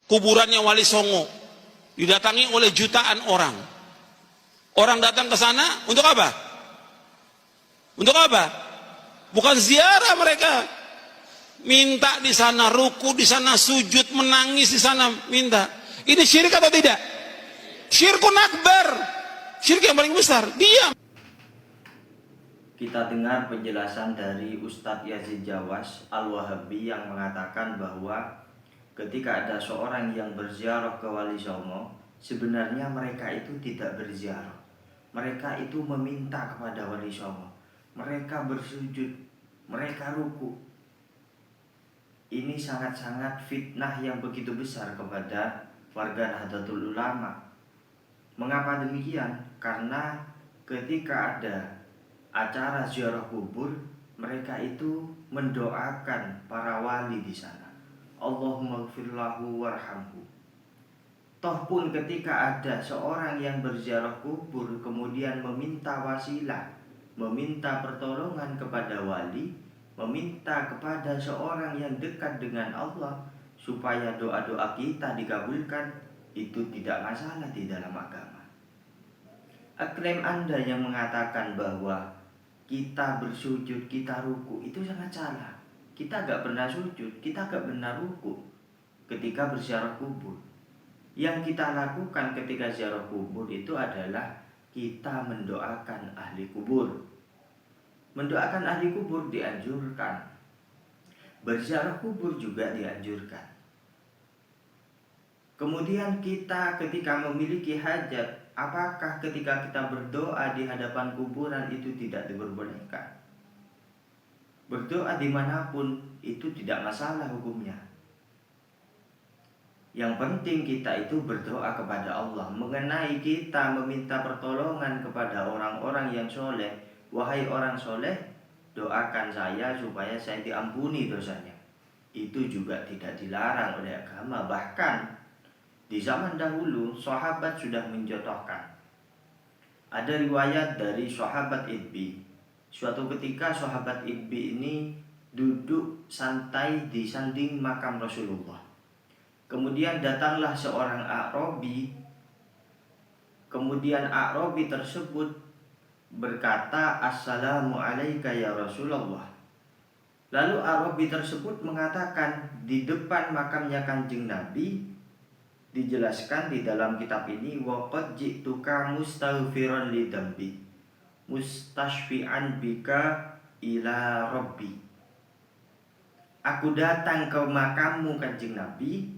kuburannya Wali Songo, didatangi oleh jutaan orang. Orang datang ke sana untuk apa? Untuk apa? Bukan ziarah mereka. Minta di sana, ruku di sana, sujud, menangis di sana, minta. Ini syirik atau tidak? Syirkun akbar. Syirik yang paling besar. Diam. Kita dengar penjelasan dari Ustadz Yazid Jawas Al-Wahabi yang mengatakan bahwa ketika ada seorang yang berziarah ke Wali Songo, sebenarnya mereka itu tidak berziarah. Mereka itu meminta kepada Wali Songo. Mereka bersujud, mereka ruku. Ini sangat-sangat fitnah yang begitu besar kepada warga Nahdlatul Ulama. Mengapa demikian? Karena ketika ada acara ziarah kubur, mereka itu mendoakan para wali di sana. Allahumma gfirlahu warhamhu. Toh pun ketika ada seorang yang berziarah kubur kemudian meminta wasilah, meminta pertolongan kepada wali, meminta kepada seorang yang dekat dengan Allah supaya doa-doa kita dikabulkan, itu tidak masalah di dalam agama. Klaim Anda yang mengatakan bahwa kita bersujud, kita ruku, itu sangat salah. Kita gak pernah sujud, kita gak pernah ruku ketika berziarah kubur. Yang kita lakukan ketika ziarah kubur itu adalah kita mendoakan ahli kubur. Mendoakan ahli kubur dianjurkan. Berziarah kubur juga dianjurkan. Kemudian kita ketika memiliki hajat, apakah ketika kita berdoa di hadapan kuburan itu tidak diperbolehkan? Berdoa dimanapun itu tidak masalah hukumnya. Yang penting kita itu berdoa kepada Allah. Mengenai kita meminta pertolongan kepada orang-orang yang soleh. Wahai orang soleh, doakan saya supaya saya diampuni dosanya. Itu juga tidak dilarang oleh agama. Bahkan di zaman dahulu sahabat sudah mencontohkan. Ada riwayat dari sahabat Idbi. Suatu ketika sahabat Idbi ini duduk santai di sanding makam Rasulullah. Kemudian datanglah seorang A'rabi. Kemudian A'rabi tersebut berkata, "Assalamu alayka ya Rasulullah." Lalu A'rabi tersebut mengatakan di depan makamnya Kanjeng Nabi, dijelaskan di dalam kitab ini, wa qad ji'tuka mustaghfiran li dambi mustashfi'an bika ila rabbi. Aku datang ke makammu Kanjeng Nabi,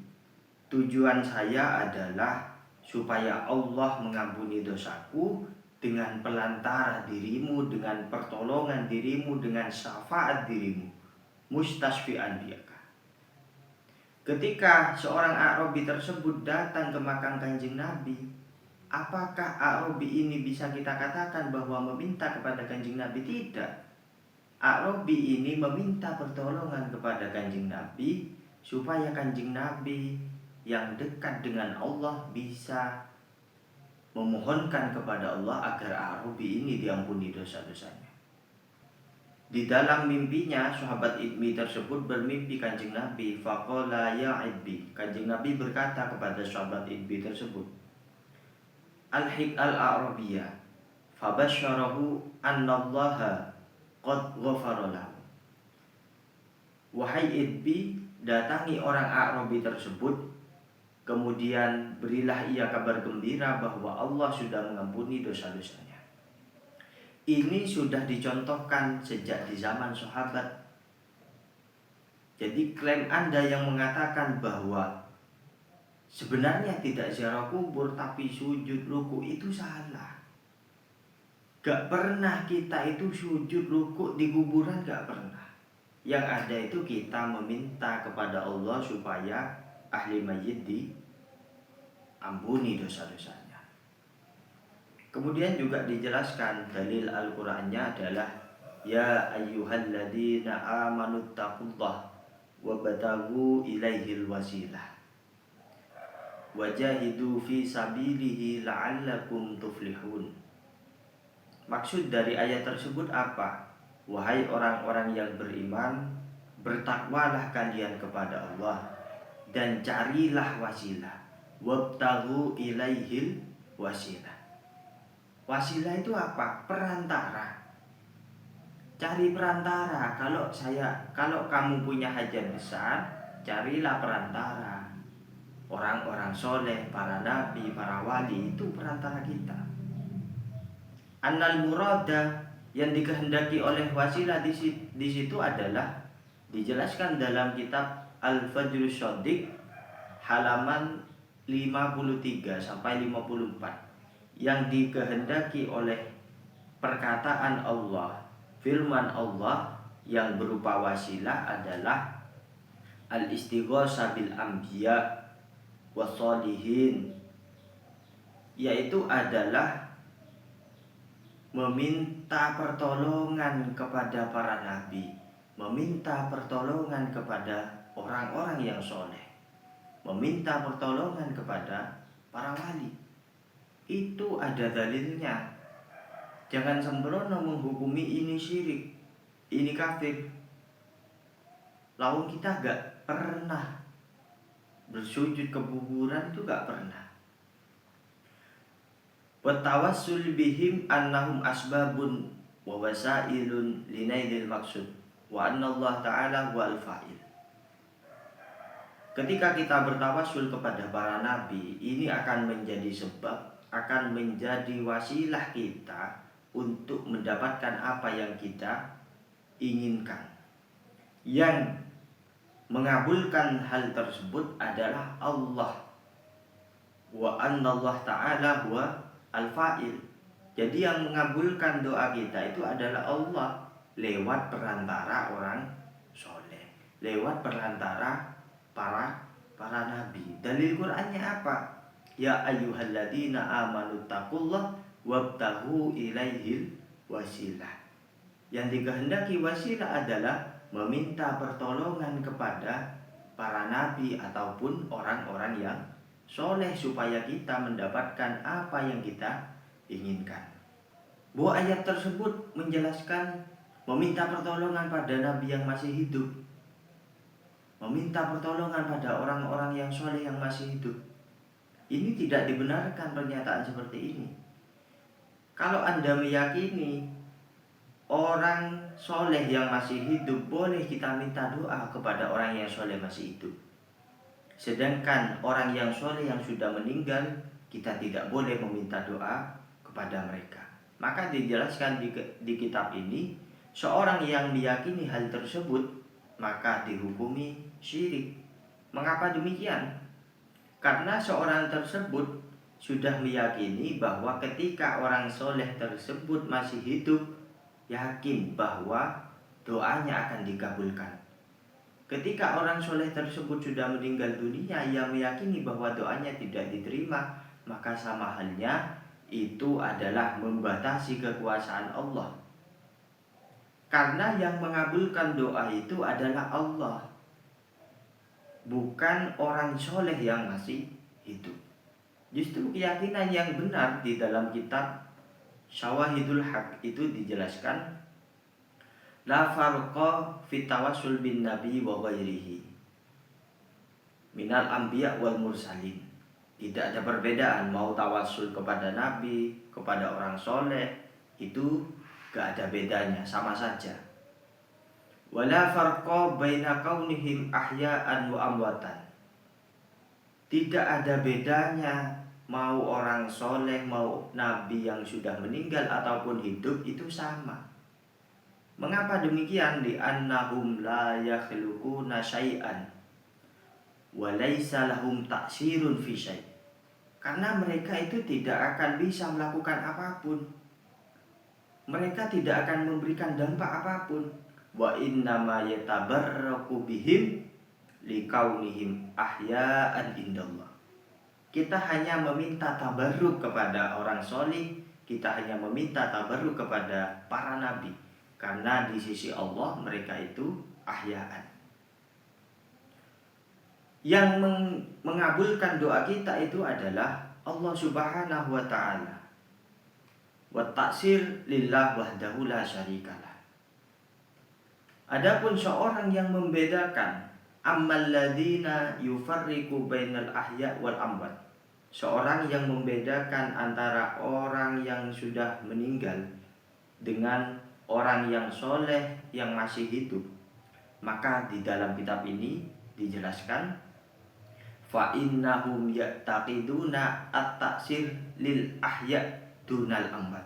tujuan saya adalah supaya Allah mengampuni dosaku dengan pelantara dirimu, dengan pertolongan dirimu, dengan syafaat dirimu. Mustashfi'an bika. Ketika seorang A'rabi tersebut datang ke makam Kanjeng Nabi, apakah A'rabi ini bisa kita katakan bahwa meminta kepada Kanjeng Nabi? Tidak. A'rabi ini meminta pertolongan kepada Kanjeng Nabi supaya Kanjeng Nabi yang dekat dengan Allah bisa memohonkan kepada Allah agar A'rabi ini diampuni dosa-dosanya. Di dalam mimpinya sahabat Idbi tersebut bermimpi Kanjeng Nabi. Faqala ya Idbi. Kanjeng Nabi berkata kepada sahabat Idbi tersebut, Alhiq al-A'rabiyah fabasyarahu annallaha qad ghafara lahu. Wahai Idbi, datangi orang A'rabi tersebut, kemudian berilah ia kabar gembira bahwa Allah sudah mengampuni dosa-dosanya. Ini sudah dicontohkan sejak di zaman sahabat. Jadi klaim Anda yang mengatakan bahwa sebenarnya tidak ziarah kubur tapi sujud ruku itu salah. Gak pernah kita itu sujud ruku di kuburan, gak pernah. Yang ada itu kita meminta kepada Allah supaya ahli mayit diampuni dosa-dosanya. Kemudian juga dijelaskan dalil Al-Qur'annya adalah ya ayyuhalladzina amanu taqullah wabtaghu ilaihil wasilah wajahidu fi sabilihi la'allakum tuflihun. Maksud dari ayat tersebut apa? Wahai orang-orang yang beriman, bertakwalah kalian kepada Allah dan carilah wasilah. Wabtaghu ilaihil wasilah. Wasilah itu apa? Perantara. Cari perantara. Kalau kamu punya hajat besar, carilah perantara. Orang-orang soleh, para nabi, para wali itu perantara kita. Annal murada, yang dikehendaki oleh wasilah di situ adalah dijelaskan dalam kitab Al-Fajrul Shadiq halaman 53 sampai 54. Yang dikehendaki oleh perkataan Allah, firman Allah yang berupa wasilah adalah al-istighosah bil anbiya wassalihin, yaitu adalah meminta pertolongan kepada para nabi, meminta pertolongan kepada orang-orang yang soleh, meminta pertolongan kepada para wali. Itu ada dalilnya. Jangan sembrono menghukumi ini syirik, ini kafir. Lawan kita gak pernah bersujud ke kuburan, itu gak pernah. Wa tawassul bihim annahum asbabun wa wasailun linailil maksud wa anna Allah ta'ala huwal fa'il. Ketika kita bertawassul kepada para nabi, ini akan menjadi sebab, akan menjadi wasilah kita untuk mendapatkan apa yang kita inginkan. Yang mengabulkan hal tersebut adalah Allah. Wa anna Allah ta'ala huwa al-fa'il. Jadi yang mengabulkan doa kita itu adalah Allah lewat perantara orang soleh, lewat perantara para nabi. Dalil Qur'annya apa? Ya ayyuhalladzina amanu taqullah wabtaghu ilaihil wasilah. Yang dikehendaki wasilah adalah meminta pertolongan kepada para nabi ataupun orang-orang yang soleh supaya kita mendapatkan apa yang kita inginkan. Bahwa ayat tersebut menjelaskan meminta pertolongan pada nabi yang masih hidup, meminta pertolongan pada orang-orang yang soleh yang masih hidup. Ini tidak dibenarkan pernyataan seperti ini. Kalau Anda meyakini orang soleh yang masih hidup, boleh kita minta doa kepada orang yang soleh masih hidup. Sedangkan orang yang soleh yang sudah meninggal, kita tidak boleh meminta doa kepada mereka. Maka dijelaskan di kitab ini, seorang yang meyakini hal tersebut maka dihukumi syirik. Mengapa demikian? Karena seorang tersebut sudah meyakini bahwa ketika orang soleh tersebut masih hidup, yakin bahwa doanya akan dikabulkan. Ketika orang soleh tersebut sudah meninggal dunia, ia meyakini bahwa doanya tidak diterima, maka sama halnya itu adalah membatasi kekuasaan Allah. Karena yang mengabulkan doa itu adalah Allah, bukan orang soleh yang masih hidup. Justru keyakinan yang benar di dalam kitab Syawahidul Haq itu dijelaskan, la farqa fit tawassul bin nabi wa ghairihi minal anbiya wal mursalin. Tidak ada perbedaan mau tawassul kepada nabi, kepada orang soleh, itu gak ada bedanya, sama saja. Wala farqa baina kaunihim ahya'an wa amwatan. Tidak ada bedanya mau orang soleh, mau nabi yang sudah meninggal ataupun hidup, itu sama. Mengapa demikian? Li'annahum la yakhluquna syai'an wa laisa lahum ta'sirun fi syai'. Karena mereka itu tidak akan bisa melakukan apapun. Mereka tidak akan memberikan dampak apapun. Wa innama yatabarraku bihim likaunihim ahya'an indallah. Kita hanya meminta tabarruk kepada orang soleh, kita hanya meminta tabarruk kepada para nabi, karena di sisi Allah mereka itu ahya'an. Yang mengabulkan doa kita itu adalah Allah Subhanahu wa ta'ala. Wa ta'sir lillah wahdahu la syarikalah. Adapun seorang yang membedakan Ammal ladzina yufarriqu bainal ahya wal amwat. Seorang yang membedakan antara orang yang sudah meninggal dengan orang yang soleh yang masih hidup. Maka di dalam kitab ini dijelaskan fa innahum ya'taqiduna at-taksir lil ahya dunal amwat.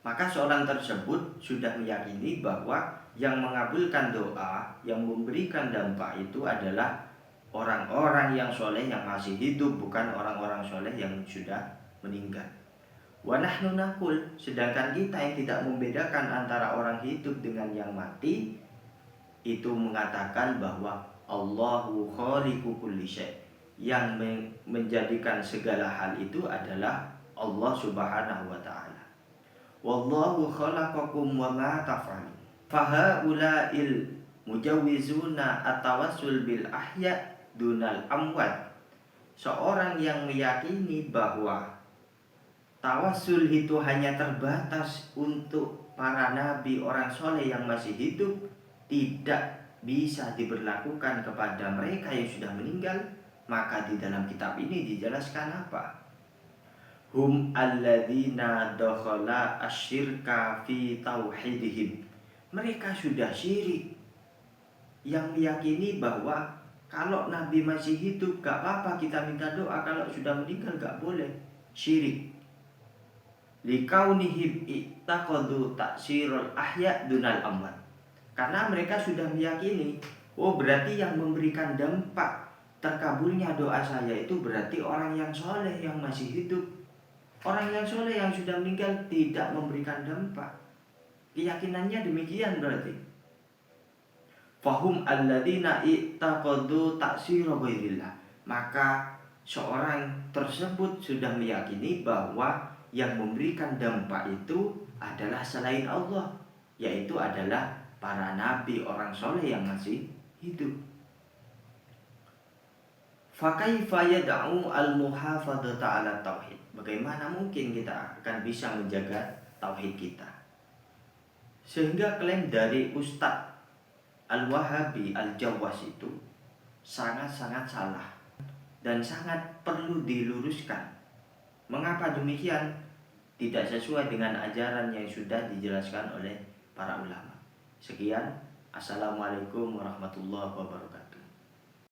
Maka seorang tersebut sudah meyakini bahwa yang mengabulkan doa, yang memberikan dampak itu adalah orang-orang yang soleh yang masih hidup, bukan orang-orang soleh yang sudah meninggal. Wa nahnu naqul, sedangkan kita yang tidak membedakan antara orang hidup dengan yang mati, itu mengatakan bahwa Allahu khaliqu kulli syai'. Yang menjadikan segala hal itu adalah Allah Subhanahu wa taala. Wallahu khalaqakum wa ma taf'alun. Fahaula'il mujawizuna at-tawassul bil ahya dunal amwat. Seorang yang meyakini bahwa tawassul itu hanya terbatas untuk para nabi, orang soleh yang masih hidup, tidak bisa diberlakukan kepada mereka yang sudah meninggal. Maka di dalam kitab ini dijelaskan apa? Hum alladzina dakhala asyirka fi tauhidihim. Mereka sudah syirik, yang meyakini bahwa kalau nabi masih hidup gak apa-apa kita minta doa, kalau sudah meninggal gak boleh. Syirik. Likaunihim ittaqadu taksirul ahya dunal amwat. Karena mereka sudah meyakini, oh berarti yang memberikan dampak terkabulnya doa saya itu berarti orang yang soleh yang masih hidup. Orang yang soleh yang sudah meninggal tidak memberikan dampak. Keyakinannya demikian berarti. Fahum alladzina ittaqadu taksira ghairillah. Maka seorang tersebut sudah meyakini bahwa yang memberikan dampak itu adalah selain Allah, yaitu adalah para nabi, orang soleh yang masih hidup. Fakaifa yad'u al-muhafadzata 'ala tauhid. Bagaimana mungkin kita akan bisa menjaga tauhid kita? Sehingga klaim dari Ustadz Al-Wahabi Al-Jawas itu sangat-sangat salah dan sangat perlu diluruskan. Mengapa demikian? Tidak sesuai dengan ajaran yang sudah dijelaskan oleh para ulama. Sekian, assalamualaikum warahmatullahi wabarakatuh.